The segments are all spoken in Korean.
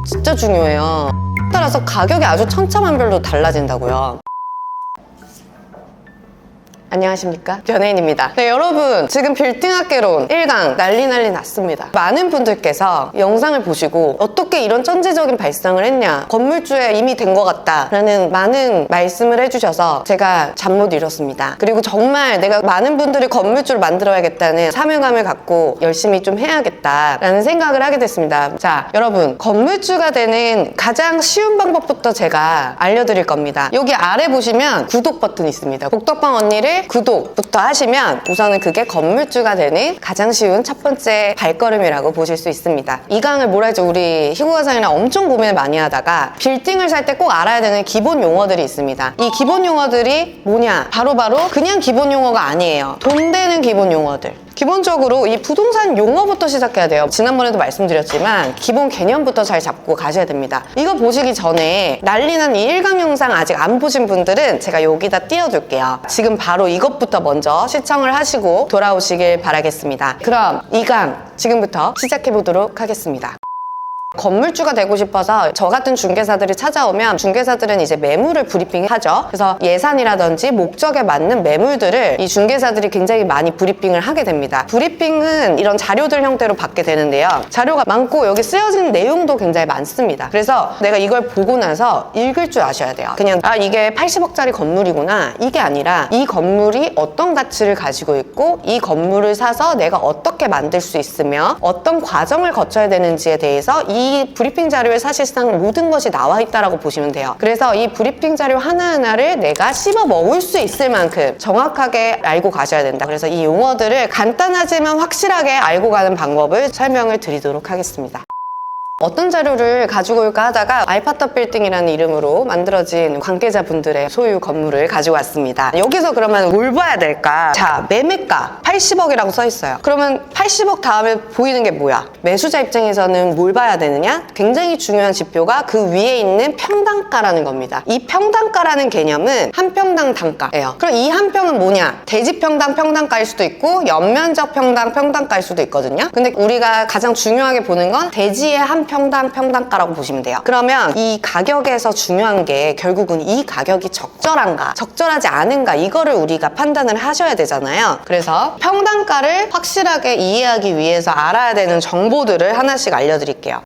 진짜 중요해요. 따라서 가격이 아주 천차만별로 달라진다고요. 안녕하십니까, 변혜인입니다. 네, 여러분, 지금 빌딩학개론 1강 난리 났습니다. 많은 분들께서 영상을 보시고 어떻게 이런 천재적인 발상을 했냐, 건물주에 이미 된 것 같다 라는 많은 말씀을 해주셔서 제가 잠 못 이뤘습니다. 그리고 정말 내가 많은 분들이 건물주를 만들어야겠다는 사명감을 갖고 열심히 좀 해야겠다 라는 생각을 하게 됐습니다. 자, 여러분, 건물주가 되는 가장 쉬운 방법부터 제가 알려드릴 겁니다. 여기 아래 보시면 구독 버튼 있습니다. 복덕방 언니를 구독부터 하시면 우선은 그게 건물주가 되는 가장 쉬운 첫 번째 발걸음이라고 보실 수 있습니다. 이 강을 뭐라 할지 우리 희구가상이랑 엄청 고민을 많이 하다가 빌딩을 살 때 꼭 알아야 되는 기본 용어들이 있습니다. 이 기본 용어들이 뭐냐? 바로바로 그냥 기본 용어가 아니에요. 돈 되는 기본 용어들. 기본적으로 이 부동산 용어부터 시작해야 돼요. 지난번에도 말씀드렸지만 기본 개념부터 잘 잡고 가셔야 됩니다. 이거 보시기 전에 난리난 이 1강 영상 아직 안 보신 분들은 제가 여기다 띄워둘게요. 지금 바로 이것부터 먼저 시청을 하시고 돌아오시길 바라겠습니다. 그럼 2강 지금부터 시작해보도록 하겠습니다. 건물주가 되고 싶어서 저 같은 중개사들이 찾아오면 중개사들은 이제 매물을 브리핑하죠. 그래서 예산이라든지 목적에 맞는 매물들을 이 중개사들이 굉장히 많이 브리핑을 하게 됩니다. 브리핑은 이런 자료들 형태로 받게 되는데요. 자료가 많고 여기 쓰여진 내용도 굉장히 많습니다. 그래서 내가 이걸 보고 나서 읽을 줄 아셔야 돼요. 그냥 이게 80억짜리 건물이구나, 이게 아니라 이 건물이 어떤 가치를 가지고 있고 이 건물을 사서 내가 어떻게 만들 수 있으며 어떤 과정을 거쳐야 되는지에 대해서 이 브리핑 자료에 사실상 모든 것이 나와 있다라고 보시면 돼요. 그래서 이 브리핑 자료 하나하나를 내가 씹어 먹을 수 있을 만큼 정확하게 알고 가셔야 된다. 그래서 이 용어들을 간단하지만 확실하게 알고 가는 방법을 설명을 드리도록 하겠습니다. 어떤 자료를 가지고 올까 하다가 알파터 빌딩이라는 이름으로 만들어진 관계자분들의 소유 건물을 가지고 왔습니다. 여기서 그러면 뭘 봐야 될까? 자, 매매가 80억이라고 써 있어요. 그러면 80억 다음에 보이는 게 뭐야? 매수자 입장에서는 뭘 봐야 되느냐? 굉장히 중요한 지표가 그 위에 있는 평당가라는 겁니다. 이 평당가라는 개념은 한 평당 단가예요. 그럼 이 한 평은 뭐냐? 대지평당 평당가일 수도 있고 연면적 평당 평당가일 수도 있거든요. 근데 우리가 가장 중요하게 보는 건 대지의 한 평당 평당가라고 보시면 돼요. 그러면 이 가격에서 중요한 게 결국은 이 가격이 적절한가 적절하지 않은가 이거를 우리가 판단을 하셔야 되잖아요. 그래서 평당가를 확실하게 이해하기 위해서 알아야 되는 정보들을 하나씩 알려드릴게요.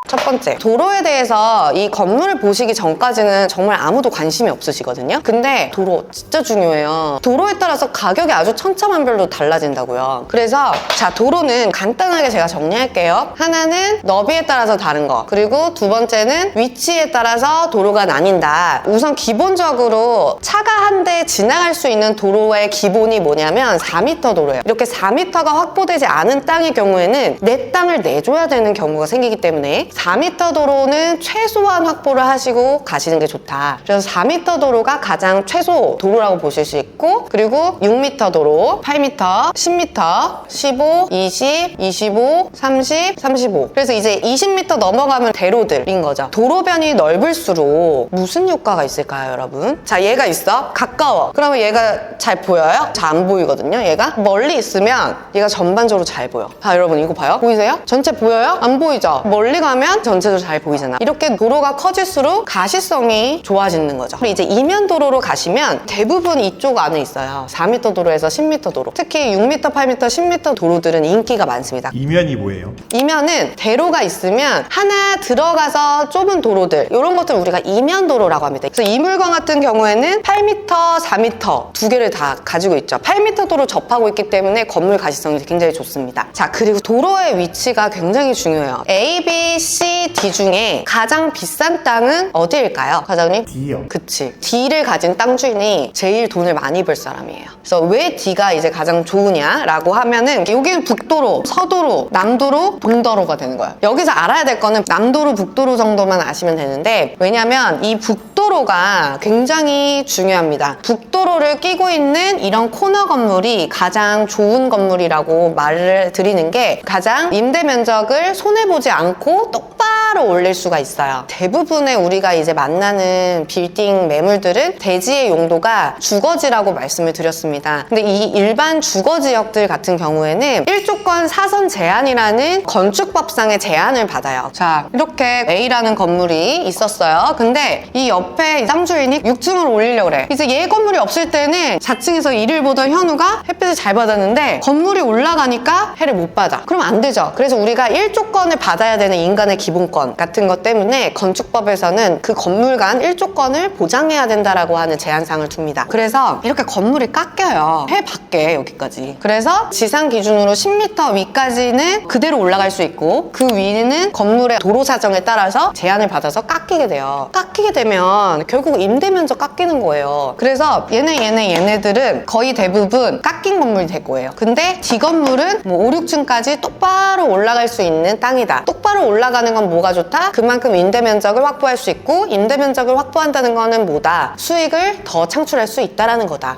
첫 번째, 도로에 대해서 이 건물을 보시기 전까지는 정말 아무도 관심이 없으시거든요. 근데 도로 진짜 중요해요. 도로에 따라서 가격이 아주 천차만별로 달라진다고요. 그래서 자, 도로는 간단하게 제가 정리할게요. 하나는 너비에 따라서 다른 거, 그리고 두 번째는 위치에 따라서 도로가 나뉜다. 우선 기본적으로 차가 한 대 지나갈 수 있는 도로의 기본이 뭐냐면 4m 도로예요. 이렇게 4m가 확보되지 않은 땅의 경우에는 내 땅을 내줘야 되는 경우가 생기기 때문에 4m 도로는 최소한 확보를 하시고 가시는 게 좋다. 그래서 4m 도로가 가장 최소 도로라고 보실 수 있고, 그리고 6m 도로, 8m, 10m, 15, 20, 25, 30, 35. 그래서 이제 20m 넘어가면 대로들인 거죠. 도로변이 넓을수록 무슨 효과가 있을까요, 여러분? 자, 얘가 있어. 가까워. 그러면 얘가 잘 보여요? 잘 안 보이거든요, 얘가. 멀리 있으면 얘가 전반적으로 잘 보여. 자, 여러분 이거 봐요? 보이세요? 전체 보여요? 안 보이죠? 멀리 가면 전체적으로 잘 보이잖아. 이렇게 도로가 커질수록 가시성이 좋아지는 거죠. 그리고 이제 이면도로로 가시면 대부분 이쪽 안에 있어요. 4m 도로에서 10m 도로. 특히 6m, 8m, 10m 도로들은 인기가 많습니다. 이면이 뭐예요? 이면은 대로가 있으면 하나 들어가서 좁은 도로들, 이런 것들 우리가 이면도로라고 합니다. 그래서 이 물건 같은 경우에는 8m, 4m 두 개를 다 가지고 있죠. 8m 도로 접하고 있기 때문에 건물 가시성이 굉장히 좋습니다. 자, 그리고 도로의 위치가 굉장히 중요해요. A, B, C, D 중에 가장 비싼 땅은 어디일까요, 과장님? D요. 그치. D를 가진 땅 주인이 제일 돈을 많이 벌 사람이에요. 그래서 왜 D가 이제 가장 좋으냐라고 하면은 여기는 북도로, 서도로, 남도로, 동도로가 되는 거예요. 여기서 알아야 될 거는 남도로, 북도로 정도만 아시면 되는데, 왜냐면 이 북도로 북도로가 굉장히 중요합니다. 북도로를 끼고 있는 이런 코너 건물이 가장 좋은 건물이라고 말을 드리는 게 가장 임대 면적을 손해보지 않고 똑바로 올릴 수가 있어요. 대부분의 우리가 이제 만나는 빌딩 매물들은 대지의 용도가 주거지라고 말씀을 드렸습니다. 근데 이 일반 주거지역들 같은 경우에는 1조건 사선 제한이라는 건축법상의 제한을 받아요. 자, 이렇게 A라는 건물이 있었어요. 근데 이 옆에 쌍주인이 6층을 올리려고 그래. 이제 얘 건물이 없을 때는 4층에서 일을 보던 현우가 햇빛을 잘 받았는데 건물이 올라가니까 해를 못 받아. 그럼 안 되죠. 그래서 우리가 1조건을 받아야 되는 인간의 기본권 같은 것 때문에 건축법에서는 그 건물 간 1조건을 보장해야 된다라고 하는 제한상을 둡니다. 그래서 이렇게 건물이 깎여요. 해 밖에 여기까지. 그래서 지상 기준으로 10m 위까지는 그대로 올라갈 수 있고 그 위는 건물의 도로 사정에 따라서 제한을 받아서 깎이게 돼요. 깎이게 되면 결국 임대 면적 깎이는 거예요. 그래서 얘네들은 거의 대부분 깎인 건물이 될 거예요. 근데 D 건물은 뭐 5, 6층까지 똑바로 올라갈 수 있는 땅이다. 똑바로 올라가는 건 뭐가 좋다? 그만큼 임대 면적을 확보할 수 있고 임대 면적을 확보한다는 거는 뭐다? 수익을 더 창출할 수 있다라는 거다.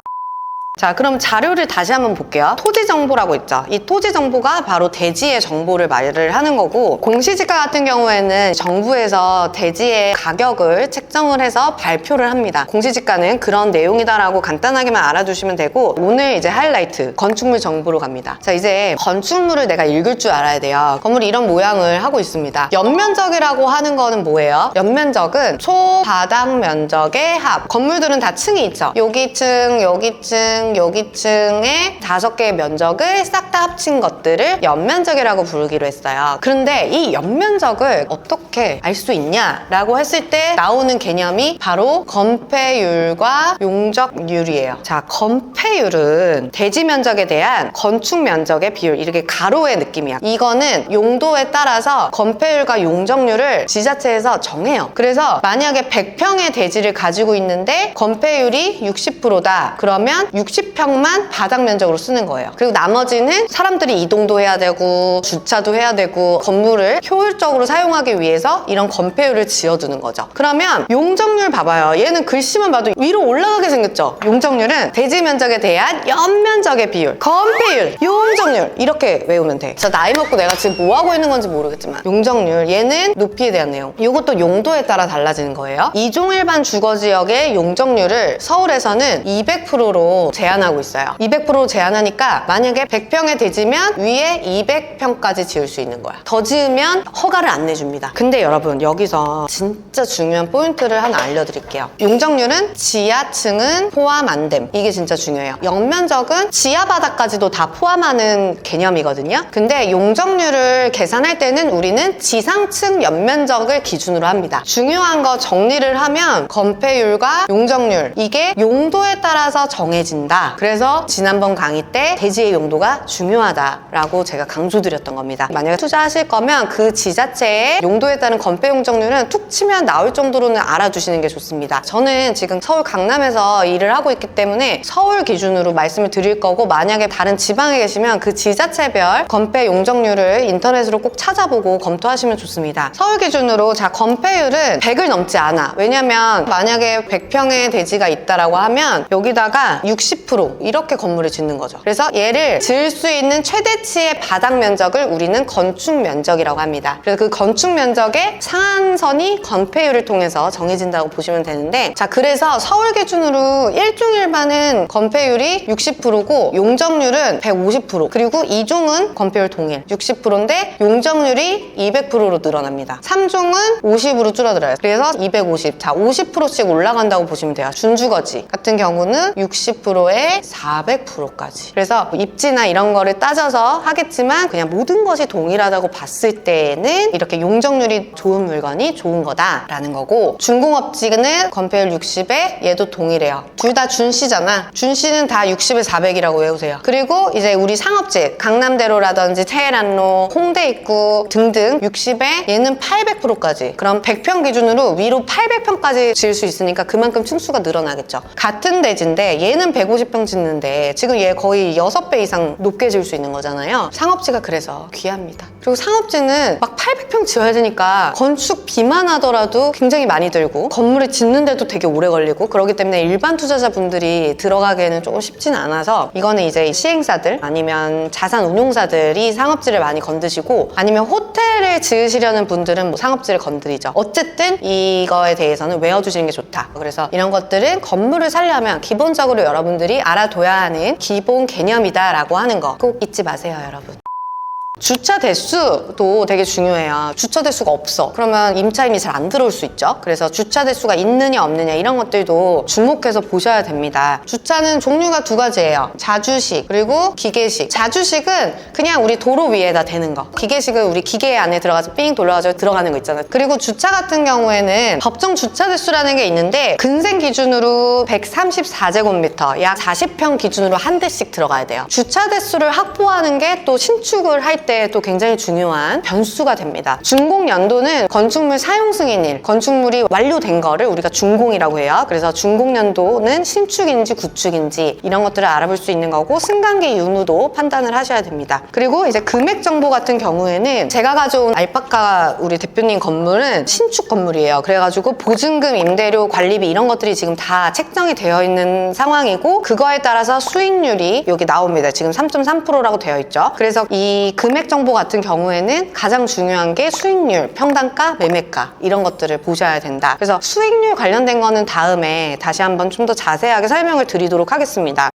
자, 그럼 자료를 다시 한번 볼게요. 토지 정보라고 있죠. 이 토지 정보가 바로 대지의 정보를 말을 하는 거고, 공시지가 같은 경우에는 정부에서 대지의 가격을 책정을 해서 발표를 합니다. 공시지가는 그런 내용이다라고 간단하게만 알아두시면 되고, 오늘 이제 하이라이트 건축물 정보로 갑니다. 자, 이제 건축물을 내가 읽을 줄 알아야 돼요. 건물이 이런 모양을 하고 있습니다. 연면적이라고 하는 거는 뭐예요? 연면적은 초바닥 면적의 합. 건물들은 다 층이 있죠. 여기 층, 여기 층, 여기 층에 5개의 면적을 싹 다 합친 것들을 연면적이라고 부르기로 했어요. 그런데 이 연면적을 어떻게 알 수 있냐라고 했을 때 나오는 개념이 바로 건폐율과 용적률이에요. 자, 건폐율은 대지 면적에 대한 건축 면적의 비율, 이렇게 가로의 느낌이야. 이거는 용도에 따라서 건폐율과 용적률을 지자체에서 정해요. 그래서 만약에 100평의 대지를 가지고 있는데 건폐율이 60%다. 그러면 60평만 바닥 면적으로 쓰는 거예요. 그리고 나머지는 사람들이 이동도 해야 되고 주차도 해야 되고 건물을 효율적으로 사용하기 위해서 이런 건폐율을 지어두는 거죠. 그러면 용적률 봐봐요. 얘는 글씨만 봐도 위로 올라가게 생겼죠. 용적률은 대지 면적에 대한 연면적의 비율, 건폐율, 용적률 이렇게 외우면 돼. 진짜 나이 먹고 내가 지금 뭐 하고 있는 건지 모르겠지만 용적률, 얘는 높이에 대한 내용. 이것도 용도에 따라 달라지는 거예요. 이종 일반 주거지역의 용적률을 서울에서는 200%로 제한하고 있어요. 200% 제한하니까 만약에 100평의 대지면 위에 200평까지 지을 수 있는 거야. 더 지으면 허가를 안 내줍니다. 근데 여러분 여기서 진짜 중요한 포인트를 하나 알려드릴게요. 용적률은 지하층은 포함 안 됨. 이게 진짜 중요해요. 연면적은 지하 바닥까지도 다 포함하는 개념이거든요. 근데 용적률을 계산할 때는 우리는 지상층 연면적을 기준으로 합니다. 중요한 거 정리를 하면 건폐율과 용적률, 이게 용도에 따라서 정해진다. 그래서 지난번 강의 때 대지의 용도가 중요하다라고 제가 강조드렸던 겁니다. 만약에 투자하실 거면 그 지자체의 용도에 따른 건폐 용적률은 툭 치면 나올 정도로는 알아두시는 게 좋습니다. 저는 지금 서울 강남에서 일을 하고 있기 때문에 서울 기준으로 말씀을 드릴 거고, 만약에 다른 지방에 계시면 그 지자체별 건폐 용적률을 인터넷으로 꼭 찾아보고 검토하시면 좋습니다. 서울 기준으로 자, 건폐율은 100을 넘지 않아. 왜냐면 만약에 100평의 대지가 있다라고 하면 여기다가 60% 이렇게 건물을 짓는 거죠. 그래서 얘를 지을 수 있는 최대치의 바닥 면적을 우리는 건축 면적이라고 합니다. 그래서 그 건축 면적의 상한선이 건폐율을 통해서 정해진다고 보시면 되는데, 자, 그래서 서울 기준으로 1종 일반은 건폐율이 60%고 용적률은 150%, 그리고 2종은 건폐율 동일 60%인데 용적률이 200%로 늘어납니다. 3종은 50으로 줄어들어요. 그래서 250, 자, 50%씩 올라간다고 보시면 돼요. 준주거지 같은 경우는 60%에 400%까지. 그래서 입지나 이런 거를 따져서 하겠지만 그냥 모든 것이 동일하다고 봤을 때는 이렇게 용적률이 좋은 물건이 좋은 거다라는 거고, 준공업지는 건폐율 60에 얘도 동일해요. 둘 다 준시잖아. 준시는 다 60에 400이라고 외우세요. 그리고 이제 우리 상업지 강남대로라든지 테헤란로, 홍대 입구 등등 60에 얘는 800%까지. 그럼 100평 기준으로 위로 800평까지 지을 수 있으니까 그만큼 층수가 늘어나겠죠. 같은 대지인데 얘는 150평 짓는데 지금 얘 거의 6배 이상 높게 지을 수 있는 거잖아요. 상업지가 그래서 귀합니다. 그리고 상업지는 막 800평 지어야 되니까 건축비만 하더라도 굉장히 많이 들고 건물을 짓는데도 되게 오래 걸리고 그렇기 때문에 일반 투자자분들이 들어가기에는 조금 쉽진 않아서 이거는 이제 시행사들 아니면 자산 운용사들이 상업지를 많이 건드시고 아니면 호텔을 지으시려는 분들은 뭐 상업지를 건드리죠. 어쨌든 이거에 대해서는 외워두시는 게 좋다. 그래서 이런 것들은 건물을 살려면 기본적으로 여러분들이 알아둬야 하는 기본 개념이다라고 하는 거 꼭 잊지 마세요, 여러분. 주차 대수도 되게 중요해요. 주차 대수가 없어. 그러면 임차인이 잘 안 들어올 수 있죠. 그래서 주차 대수가 있느냐 없느냐 이런 것들도 주목해서 보셔야 됩니다. 주차는 종류가 두 가지예요. 자주식 그리고 기계식. 자주식은 그냥 우리 도로 위에다 대는 거. 기계식은 우리 기계 안에 들어가서 삥 돌려가지고 들어가는 거 있잖아요. 그리고 주차 같은 경우에는 법정 주차 대수라는 게 있는데 근생 기준으로 134제곱미터 약 40평 기준으로 한 대씩 들어가야 돼요. 주차 대수를 확보하는 게 또 신축을 할 때 또 굉장히 중요한 변수가 됩니다. 준공 연도는 건축물 사용 승인일, 건축물이 완료된 거를 우리가 준공이라고 해요. 그래서 준공 연도는 신축인지 구축인지 이런 것들을 알아볼 수 있는 거고 승강기 유무도 판단을 하셔야 됩니다. 그리고 이제 금액 정보 같은 경우에는 제가 가져온 알파카 우리 대표님 건물은 신축 건물이에요. 그래가지고 보증금, 임대료, 관리비 이런 것들이 지금 다 책정이 되어 있는 상황이고 그거에 따라서 수익률이 여기 나옵니다. 지금 3.3%라고 되어 있죠. 그래서 이 금액 정보 같은 경우에는 가장 중요한 게 수익률, 평당가, 매매가 이런 것들을 보셔야 된다. 그래서 수익률 관련된 거는 다음에 다시 한번 좀 더 자세하게 설명을 드리도록 하겠습니다.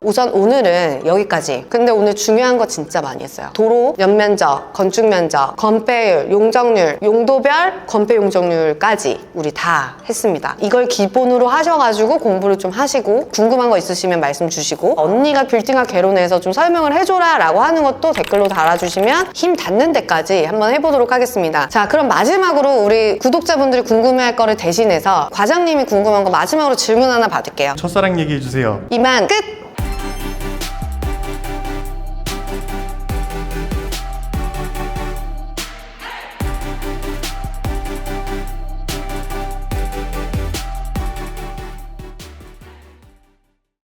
우선 오늘은 여기까지. 근데 오늘 중요한 거 진짜 많이 했어요. 도로, 연면적, 건축 면적, 건폐율, 용적률, 용도별 건폐 용적률까지 우리 다 했습니다. 이걸 기본으로 하셔가지고 공부를 좀 하시고 궁금한 거 있으시면 말씀 주시고 언니가 빌딩학 개론해서 좀 설명을 해줘라 라고 하는 것도 댓글로 달아주시면 힘 닿는 데까지 한번 해보도록 하겠습니다. 자, 그럼 마지막으로 우리 구독자분들이 궁금해할 거를 대신해서 과장님이 궁금한 거 마지막으로 질문 하나 받을게요. 첫사랑 얘기해주세요. 이만 끝!